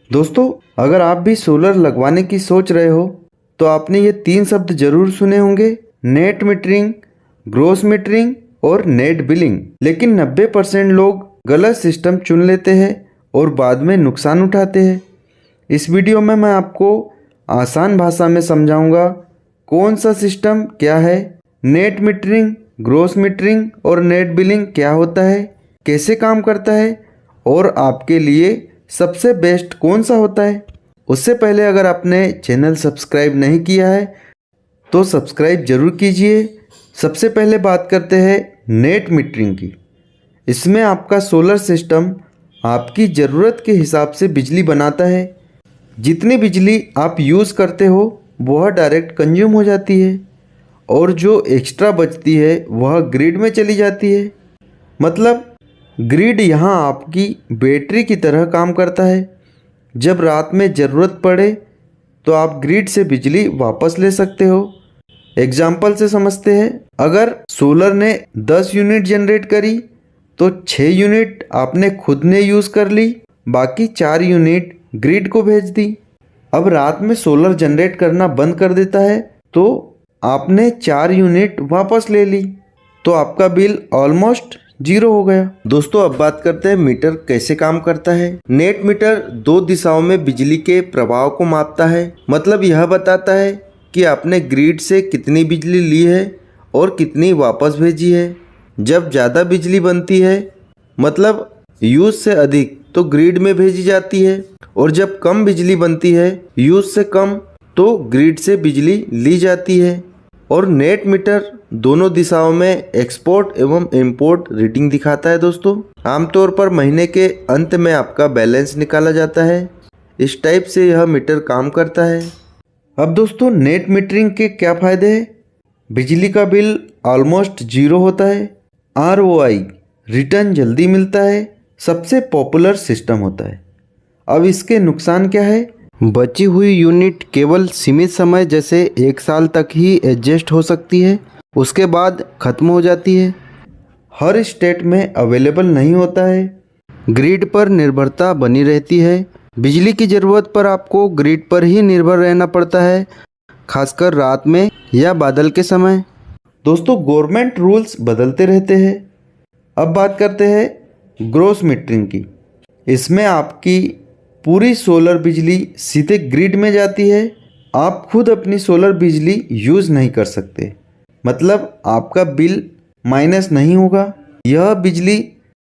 दोस्तों, अगर आप भी सोलर लगवाने की सोच रहे हो तो आपने ये 3 शब्द जरूर सुने होंगे, नेट मीटरिंग, ग्रॉस मीटरिंग और नेट बिलिंग। लेकिन 90% लोग गलत सिस्टम चुन लेते हैं और बाद में नुकसान उठाते हैं। इस वीडियो में मैं आपको आसान भाषा में समझाऊंगा कौन सा सिस्टम क्या है, नेट मीटरिंग, ग्रॉस मीटरिंग और नेट बिलिंग क्या होता है, कैसे काम करता है और आपके लिए सबसे बेस्ट कौन सा होता है। उससे पहले अगर आपने चैनल सब्सक्राइब नहीं किया है तो सब्सक्राइब जरूर कीजिए। सबसे पहले बात करते हैं नेट मीटरिंग की। इसमें आपका सोलर सिस्टम आपकी ज़रूरत के हिसाब से बिजली बनाता है। जितनी बिजली आप यूज़ करते हो वह डायरेक्ट कंज्यूम हो जाती है और जो एक्स्ट्रा बचती है वह ग्रिड में चली जाती है। मतलब ग्रिड यहाँ आपकी बैटरी की तरह काम करता है। जब रात में ज़रूरत पड़े तो आप ग्रिड से बिजली वापस ले सकते हो। एग्जाम्पल से समझते हैं, अगर सोलर ने 10 यूनिट जनरेट करी तो 6 यूनिट आपने खुद ने यूज़ कर ली, बाकी 4 यूनिट ग्रिड को भेज दी। अब रात में सोलर जनरेट करना बंद कर देता है तो आपने 4 यूनिट वापस ले ली, तो आपका बिल ऑलमोस्ट 0 हो गया। दोस्तों, अब बात करते हैं मीटर कैसे काम करता है। नेट मीटर 2 दिशाओं में बिजली के प्रवाह को मापता है। मतलब यह बताता है कि आपने ग्रिड से कितनी बिजली ली है और कितनी वापस भेजी है। जब ज़्यादा बिजली बनती है, मतलब यूज़ से अधिक, तो ग्रिड में भेजी जाती है और जब कम बिजली बनती है, यूज़ से कम, तो ग्रिड से बिजली ली जाती है। और नेट मीटर दोनों दिशाओं में एक्सपोर्ट एवं इंपोर्ट रीडिंग दिखाता है। दोस्तों, आमतौर पर महीने के अंत में आपका बैलेंस निकाला जाता है। इस टाइप से यह मीटर काम करता है। अब दोस्तों, नेट मीटरिंग के क्या फ़ायदे हैं। बिजली का बिल ऑलमोस्ट 0 होता है। ROI रिटर्न जल्दी मिलता है। सबसे पॉपुलर सिस्टम होता है। अब इसके नुकसान क्या है। बची हुई यूनिट केवल सीमित समय जैसे 1 साल तक ही एडजस्ट हो सकती है, उसके बाद ख़त्म हो जाती है। हर स्टेट में अवेलेबल नहीं होता है। ग्रिड पर निर्भरता बनी रहती है। बिजली की ज़रूरत पर आपको ग्रिड पर ही निर्भर रहना पड़ता है, खासकर रात में या बादल के समय। दोस्तों, गवर्नमेंट रूल्स बदलते रहते हैं। अब बात करते हैं ग्रॉस मीटरिंग की। इसमें आपकी पूरी सोलर बिजली सीधे ग्रिड में जाती है। आप खुद अपनी सोलर बिजली यूज़ नहीं कर सकते। मतलब आपका बिल माइनस नहीं होगा, यह बिजली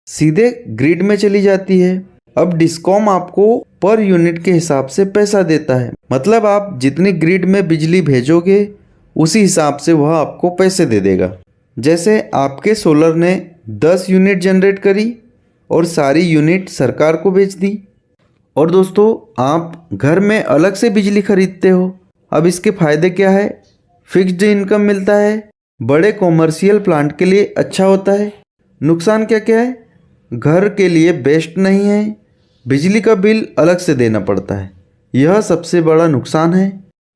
सीधे ग्रिड में चली जाती है। अब डिस्कॉम आपको पर यूनिट के हिसाब से पैसा देता है। मतलब आप जितनी ग्रिड में बिजली भेजोगे उसी हिसाब से वह आपको पैसे दे देगा। जैसे आपके सोलर ने 10 यूनिट जनरेट करी और सारी यूनिट सरकार को बेच दी। और दोस्तों, आप घर में अलग से बिजली खरीदते हो। अब इसके फ़ायदे क्या है। फिक्स्ड इनकम मिलता है। बड़े कॉमर्शियल प्लांट के लिए अच्छा होता है। नुकसान क्या क्या है। घर के लिए बेस्ट नहीं है। बिजली का बिल अलग से देना पड़ता है, यह सबसे बड़ा नुकसान है।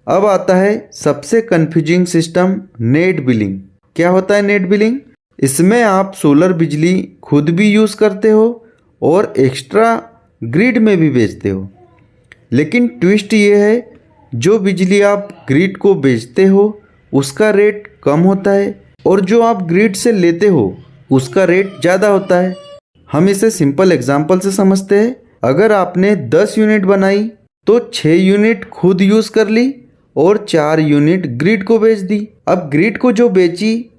अब आता है सबसे कन्फ्यूजिंग सिस्टम, नेट बिलिंग। क्या होता है नेट बिलिंग। इसमें आप सोलर बिजली खुद भी यूज़ करते हो और एक्स्ट्रा ग्रिड में भी बेचते हो। लेकिन ट्विस्ट ये है, जो बिजली आप ग्रिड को बेचते हो उसका रेट कम होता है और जो आप ग्रिड से लेते हो उसका रेट ज़्यादा होता है। हम इसे सिंपल एग्जांपल से समझते हैं। अगर आपने 10 यूनिट बनाई तो 6 यूनिट खुद यूज़ कर ली और 4 यूनिट ग्रिड को बेच दी। अब ग्रिड को जो बेची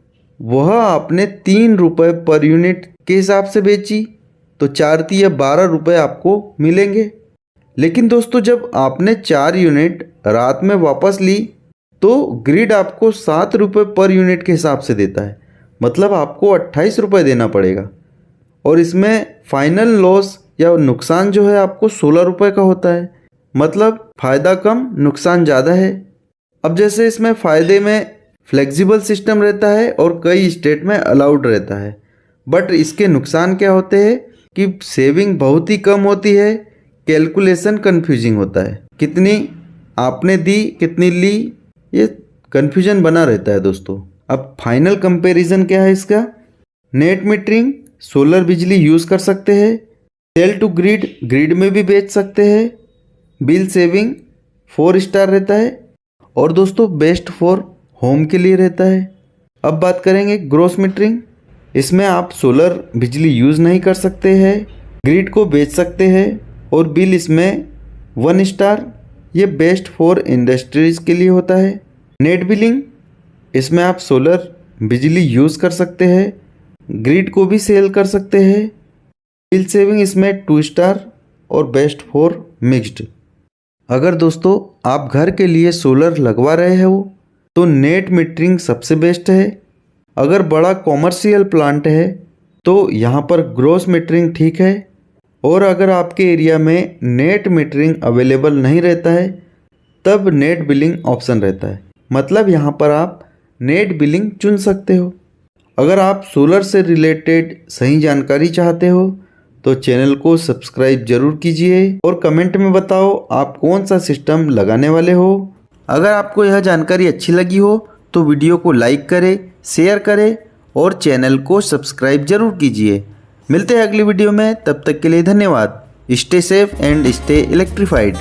वह आपने 3 रुपये पर यूनिट के हिसाब से बेची, तो 4 तिया 12 रुपये आपको मिलेंगे। लेकिन दोस्तों, जब आपने 4 यूनिट रात में वापस ली तो ग्रिड आपको 7 रुपये पर यूनिट के हिसाब से देता है। मतलब आपको 28 रुपये देना पड़ेगा। और इसमें फाइनल लॉस या नुकसान जो है आपको 16 रुपये का होता है। मतलब फ़ायदा कम, नुकसान ज़्यादा है। अब जैसे इसमें फ़ायदे में फ्लेक्सिबल सिस्टम रहता है और कई स्टेट में अलाउड रहता है। बट इसके नुकसान क्या होते हैं कि सेविंग बहुत ही कम होती है। कैलकुलेशन कन्फ्यूजिंग होता है, कितनी आपने दी कितनी ली, ये कन्फ्यूजन बना रहता है दोस्तों। अब फाइनल कंपैरिजन क्या है इसका। नेट मीटरिंग, सोलर बिजली यूज़ कर सकते हैं। सेल टू ग्रिड, ग्रिड में भी बेच सकते हैं। बिल सेविंग 4 स्टार रहता है और दोस्तों बेस्ट फॉर होम के लिए रहता है। अब बात करेंगे ग्रॉस मीटरिंग। इसमें आप सोलर बिजली यूज़ नहीं कर सकते हैं, ग्रिड को बेच सकते हैं और बिल इसमें 1 स्टार, ये बेस्ट फॉर इंडस्ट्रीज के लिए होता है। नेट बिलिंग, इसमें आप सोलर बिजली यूज़ कर सकते हैं, ग्रिड को भी सेल कर सकते हैं। बिल सेविंग इसमें 2 स्टार और बेस्ट फॉर मिक्स्ड। अगर दोस्तों आप घर के लिए सोलर लगवा रहे हो तो नेट मीटरिंग सबसे बेस्ट है। अगर बड़ा कॉमर्शियल प्लांट है तो यहाँ पर ग्रॉस मीटरिंग ठीक है, और अगर आपके एरिया में नेट मीटरिंग अवेलेबल नहीं रहता है तब नेट बिलिंग ऑप्शन रहता है, मतलब यहाँ पर आप नेट बिलिंग चुन सकते हो। अगर आप सोलर से रिलेटेड सही जानकारी चाहते हो तो चैनल को सब्सक्राइब जरूर कीजिए और कमेंट में बताओ आप कौन सा सिस्टम लगाने वाले हो। अगर आपको यह जानकारी अच्छी लगी हो तो वीडियो को लाइक करें, शेयर करें और चैनल को सब्सक्राइब जरूर कीजिए। मिलते हैं अगली वीडियो में, तब तक के लिए धन्यवाद। Stay safe and stay electrified.